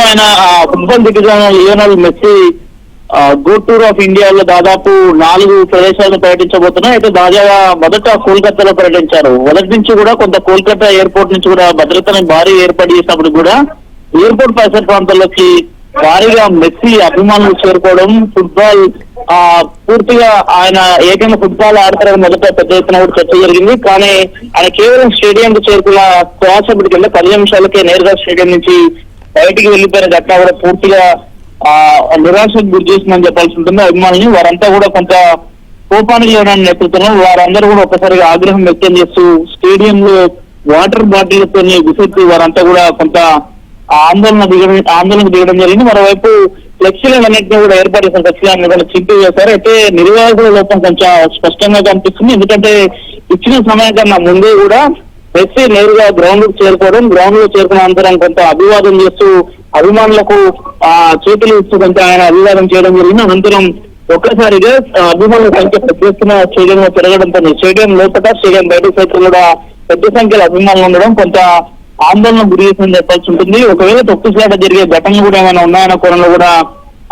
ఆయన ఫుట్బాల్ దిగ్గజం Lionel Messi go tour of ఇండియాలో దాదాపు 4 ప్రదేశాలను పర్యటించబోతున్నారు. అయితే తాజాగా మొదట కోల్కతాలో పర్యటించారు. మొదటి నుంచి కూడా కొంత కోల్కతా ఎయిర్పోర్ట్ నుంచి కూడా భద్రతను భారీ ఏర్పాటు చేసినప్పుడు కూడా ఎయిర్పోర్ట్ పరిసర ప్రాంతాల్లోకి భారీగా మెస్సీ అభిమానులు చేరుకోవడం, ఫుట్బాల్ పూర్తిగా ఆయన ఏకంగా ఫుట్బాల్ ఆడతారని మొదట పెద్ద ఎత్తున కూడా చర్చ జరిగింది. కానీ ఆయన కేవలం స్టేడియం కు చేరుకున్న కోసేపటి కింద 10 నిమిషాలకే నేరుగా స్టేడియం నుంచి బయటికి వెళ్లిపోయిన ఘటన కూడా పూర్తిగా నిరాశకు గురి చేసిందని చెప్పాల్సి ఉంటుంది. అభిమానులు వారంతా కూడా కొంత కోపానికి లేవడానికి నేతృత్వంలో వారందరూ కూడా ఒక్కసారిగా ఆగ్రహం వ్యక్తం చేస్తూ స్టేడియంలో వాటర్ బాటిళ్లతో విసిరి వారంతా కూడా కొంత ఆందోళనకు దిగడం జరిగింది. మరోవైపు ఫ్లెక్సీలన్నింటినీ కూడా ఏర్పాటు చేసిన ఫ్లెక్సీలను కూడా చింపి వేశారు. అయితే నిర్వాహకుల లోపం కొంచెం స్పష్టంగా కనిపిస్తుంది. ఎందుకంటే ఇచ్చిన సమయం కన్నా ముందే కూడా మెస్సీ నేరుగా గ్రౌండ్ కు చేరుకోవడం, గ్రౌండ్ లో చేరుకున్న అనంతరం కొంత అభివాదం చేస్తూ అభిమానులకు చేతులు ఇస్తూ కొంత ఆయన అభివాదం చేయడం జరిగింది. అనంతరం ఒక్కసారిగా అభిమానుల సంఖ్య పెద్ద ఎత్తున స్టేడియంలో పెరగడంతో స్టేడియం లోపల స్టేడియం బయట సైతం కూడా పెద్ద సంఖ్యలో అభిమానులు ఉండడం కొంత ఆందోళన గురి చేసిందని చెప్పాల్సి ఉంటుంది. ఒకవేళ తొక్కిసలాట జరిగే ఘటనలు కూడా ఏమైనా ఉన్నాయన్న కోణంలో కూడా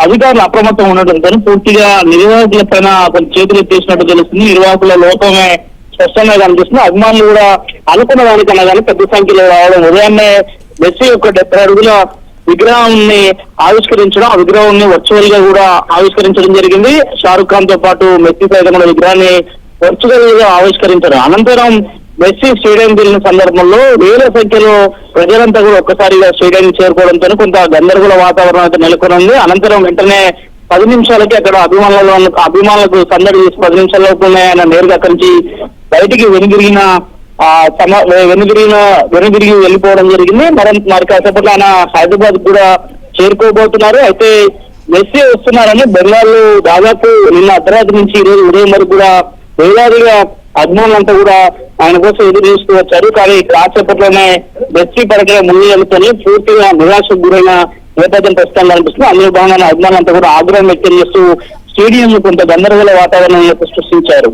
అధికారులు అప్రమత్తం ఉండడంతో పూర్తిగా నిర్వాహకుల పైన కొంచెం చేతులు ఎత్తేసినట్టు తెలుస్తుంది. నిర్వాహకుల లోపమే స్పష్టంగా కనిపిస్తుంది. అభిమానులు కూడా అనుకున్న దానికన్నా కానీ పెద్ద సంఖ్యలో రావడం, ఉదయాన్నే మెస్సీ యొక్క 70 అడుగుల విగ్రహాన్ని ఆవిష్కరించడం, ఆ విగ్రహాన్ని వర్చువల్ గా కూడా ఆవిష్కరించడం జరిగింది. షారుఖ్ ఖాన్ తో పాటు మెస్సీ సైతం కూడా విగ్రహాన్ని వర్చువల్ గా ఆవిష్కరించారు. అనంతరం మెస్సీ స్టేడియం వెళ్ళిన సందర్భంలో వేల సంఖ్యలో ప్రజలంతా కూడా ఒక్కసారిగా స్టేడియం చేరుకోవడంతో కొంత గందరగోళ వాతావరణం అయితే నెలకొనుంది. అనంతరం వెంటనే 10 నిమిషాలకి అక్కడ అభిమానులకు సందడి చేసి 10 నిమిషాల్లోనే ఆయన నేరుగా అక్కడి నుంచి బయటికి వెనుదిరిగి వెళ్ళిపోవడం జరిగింది. మరి కాసేపట్లో ఆయన హైదరాబాద్ కూడా చేరుకోబోతున్నారు. అయితే మెస్సీ వస్తున్నారని బెంగాల్ దాదాపు నిన్న అర్ధరాత్రి నుంచి ఈ రోజు ఉదయం వరకు కూడా వేలాదిగా అభిమానులంతా కూడా ఆయన కోసం ఎదురు చూస్తూ వచ్చారు. కానీ కాసేపట్లోనే మెస్సీ పర్యటన ముందు వెళ్తూనే పూర్తిగా నిరాశకు గురైన నేపథ్యం ప్రస్తుతం కనిపిస్తుంది. అందులో భాగంగా అభిమానులంతా కూడా ఆగ్రహం వ్యక్తం చేస్తూ స్టేడియం కొంత గందరగోళ వాతావరణం సృష్టించారు.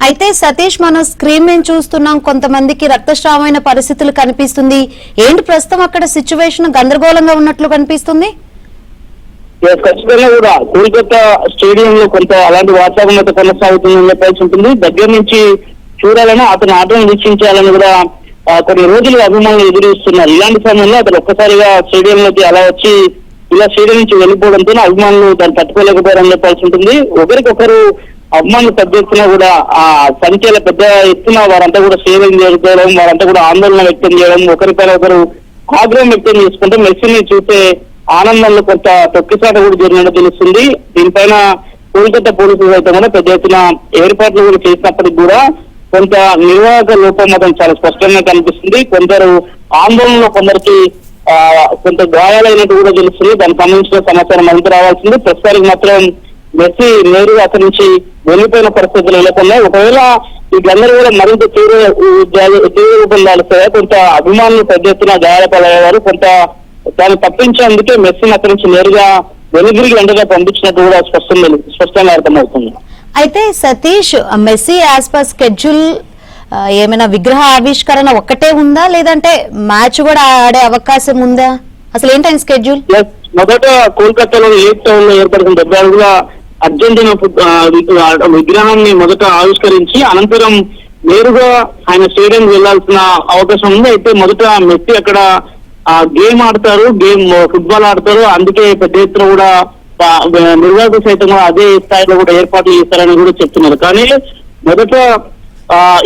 అయితే సతీష్, మనం స్క్రీన్ మీద చూస్తున్నాం, కొంతమందికి రక్తస్రావమైన పరిస్థితులు కనిపిస్తుంది. ఏంటి ప్రస్తుతం అక్కడ సిచ్యువేషన్ గందరగోళంగా ఉన్నట్లు కనిపిస్తుంది? ఖచ్చితంగా కూడా కోల్కతా స్టేడియంలో కొంత అలాంటి వాతావరణం కొనసాగుతుందని చెప్పాల్సి ఉంటుంది. దగ్గర నుంచి చూడాలని, అతని ఆటను వీక్షించాలని కూడా కొన్ని రోజులుగా అభిమానులు ఎదురుస్తున్నారు. ఇలాంటి సమయంలో అతను ఒక్కసారిగా స్టేడియంలోకి అలా వచ్చి ఇలా స్టేడియం నుంచి వెళ్ళిపోవడంతో అభిమానులు దాన్ని తట్టుకోలేకపోయారని చెప్పాల్సి ఉంటుంది. ఒకరికొకరు అభిమానులు పెద్ద ఎత్తున కూడా ఆ సంఖ్యలో పెద్ద ఎత్తున వారంతా కూడా స్టేడియం చేరుకోవడం, వారంతా కూడా ఆందోళన వ్యక్తం చేయడం, ఒకరిపైన ఒకరు ఆగ్రహం వ్యక్తం చేసుకుంటే మెస్సీని చూసే ఆనందంలో కొంత తొక్కిసాట కూడా జరిగినట్టు తెలుస్తుంది. దీనిపైన కోల్కతా పోలీసులు అయితే కూడా పెద్ద ఎత్తున ఏర్పాట్లు కూడా చేసినప్పటికీ కూడా కొంత నిర్వాహక లోపం మాత్రం చాలా స్పష్టంగా కనిపిస్తుంది. కొందరు ఆందోళనలో కొందరికి కొంత గాయాలైనట్టు కూడా తెలుస్తుంది. దానికి సంబంధించిన సమాచారం మరింత రావాల్సింది. ప్రస్తుతానికి మాత్రం మెస్సీ నేరుగా అక్కడి నుంచి వెళ్లిపోయిన పరిస్థితులు నెలకొన్నాయి. ఒకవేళ ఈ గందరగోళ మరింత తీవ్ర రూపం దాల్స్తే కొంత అభిమానులు పెద్ద ఎత్తున గాయాలపాలయ్యేవారు. కొంత దాన్ని తప్పించేందుకే మెస్సీని అక్కడి నుంచి నేరుగా వెనుదిరిగి వెంటనే పంపించినట్టు కూడా స్పష్టంగా అర్థమవుతుంది. అయితే Satish, Messi as per schedule ఏమైనా విగ్రహ ఆవిష్కరణ ఒక్కటే ఉందా, లేదంటే మ్యాచ్ కూడా ఆడే అవకాశం ఉందా? అసలు ఏంటి ఆయన స్కెడ్యూల్? మొదట కోల్కతాలో ఏక్ టౌన్ లో ఏర్పడిన 70 అడుగుల అర్జెంటీనా విగ్రహాన్ని మొదట ఆవిష్కరించి అనంతరం నేరుగా ఆయన స్టేడియం వెళ్లాల్సిన అవకాశం ఉంది. అయితే మొదట మెస్సీ అక్కడ గేమ్ ఆడతారు, ఫుట్బాల్ ఆడతారు. అందుకే పెద్ద ఎత్తున కూడా నిర్వాహకులు సైతం కూడా అదే స్థాయిలో కూడా ఏర్పాట్లు చేస్తారని కూడా చెప్తున్నారు. కానీ మొదట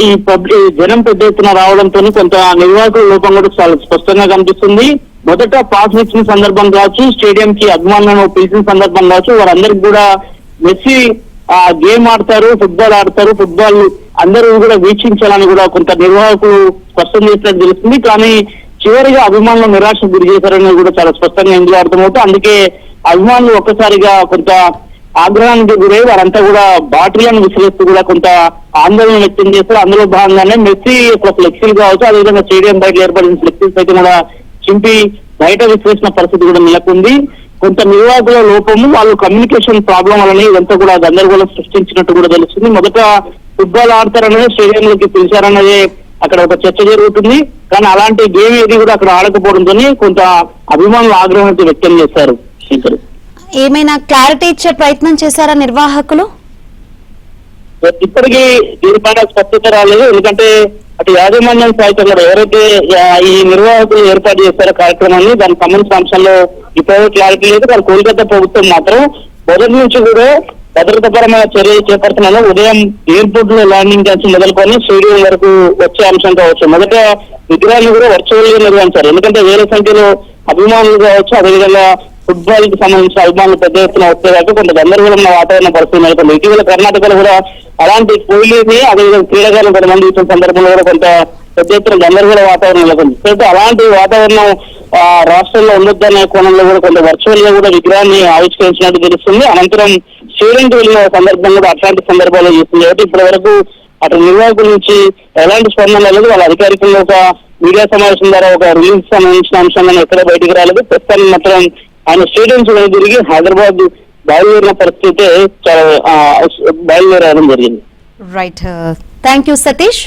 ఈ జనం పెద్ద ఎత్తున రావడంతో కొంత నిర్వాహకుల లోపం కూడా చాలా స్పష్టంగా కనిపిస్తుంది. మొదట పాస్ ఇచ్చిన సందర్భం కావచ్చు, స్టేడియం కి అభిమానులను పిలిచిన సందర్భం కావచ్చు, వారందరికి కూడా మెస్సీ గేమ్ ఆడతారు, ఫుట్బాల్ ఆడతారు, ఫుట్బాల్ అందరూ కూడా వీక్షించాలని కూడా కొంత నిర్వాహకులు స్పష్టం చేసినట్టు తెలుస్తుంది. కానీ చివరిగా అభిమానులు నిరాశకు గురి చేశారని కూడా చాలా స్పష్టంగా ఇందులో అర్థమవుతుంది. అందుకే అభిమానులు ఒక్కసారిగా కొంత ఆగ్రహానికి గురై వారంతా కూడా బాటిళ్లను విసిరేస్తూ కూడా కొంత ఆందోళన వ్యక్తం చేస్తారు. అందులో భాగంగానే మెస్సీ యొక్క ఫ్లెక్సీలు కావచ్చు, అదేవిధంగా స్టేడియం బయట ఏర్పడిన ఫ్లెక్సీలు అయితే కూడా చింపి బయట విసిరేసిన పరిస్థితి కూడా నెలకొంది. కొంత నిర్వాహకుల లోపము, వాళ్ళు కమ్యూనికేషన్ ప్రాబ్లం వలని ఇదంతా కూడా గందరగోళం సృష్టించినట్టు కూడా తెలుస్తుంది. మొదట ఫుట్బాల్ ఆడతారనేది స్టేడియంలోకి పిలిచారన్నదే అక్కడ ఒక చర్చ జరుగుతుంది. కానీ అలాంటి గేమ్ ఏది కూడా అక్కడ ఆడకపోవడంతో కొంత అభిమానులు ఆగ్రహం అయితే వ్యక్తం చేశారు. శంకర్, ఏమైనా క్లారిటీ ఇచ్చే ప్రయత్నం చేశారా నిర్వాహకులు? ఇప్పటికీ దీనిపైన స్పష్టత రాలేదు. ఎందుకంటే అటు యాజమాన్యం సైతం కూడా ఎవరైతే ఈ నిర్వాహకులు ఏర్పాటు చేశారో కార్యక్రమాన్ని దానికి సంబంధించిన అంశంలో ఇప్పటివరకు క్లారిటీ లేదు. కానీ కోల్కతా ప్రభుత్వం మాత్రం మొదటి నుంచి కూడా భద్రతాపరమైన చర్యలు చేపడుతున్నాను. ఉదయం ఎయిర్పోర్ట్ లో ల్యాండింగ్ నుంచి మొదలుకొని స్టేడియం వరకు వచ్చే అంశం కావచ్చు. మొదట విగ్రహాన్ని కూడా వర్చువల్ గా నిర్వహించారు. ఎందుకంటే వేల సంఖ్యలో అభిమానులు కావచ్చు, అదేవిధంగా ఫుట్బాల్ కి సంబంధించిన అభిమానులు పెద్ద ఎత్తున వస్తే కాబట్టి కొంత గందరగోళం వాతావరణ పరిస్థితి నెలకొంది. ఇటీవల కర్ణాటకలో కూడా అలాంటి కోహ్లీని అదేవిధంగా క్రీడాకారులు కొంతమంది ఇచ్చిన సందర్భంలో కూడా కొంత పెద్ద ఎత్తున గందరగోళ వాతావరణం నెలకొంది. అయితే అలాంటి వాతావరణం రాష్ట్రంలో ఉండొద్దనే కోణంలో కూడా కొంత వర్చువల్ గా కూడా విగ్రహాన్ని ఆవిష్కరించినట్టు తెలుస్తుంది. అనంతరం స్టేడియంకి వెళ్ళిన సందర్భం కూడా అట్లాంటి సందర్భాల్లో చేస్తుంది. కాబట్టి ఇప్పటి వరకు అటు నిర్వాహకుల నుంచి ఎలాంటి స్పందన లేదు. వాళ్ళ అధికారికంగా ఒక మీడియా సమావేశం ద్వారా ఒక రిలీజ్ సంబంధించిన అంశాలను ఎక్కడ బయటికి రాలేదు. ప్రస్తుతానికి మాత్రం ఆయన స్టేడియం తిరిగి హైదరాబాద్ బయలుదేరిన పరిస్థితి బయలుదేరడం జరిగింది. Right, thank you Satish.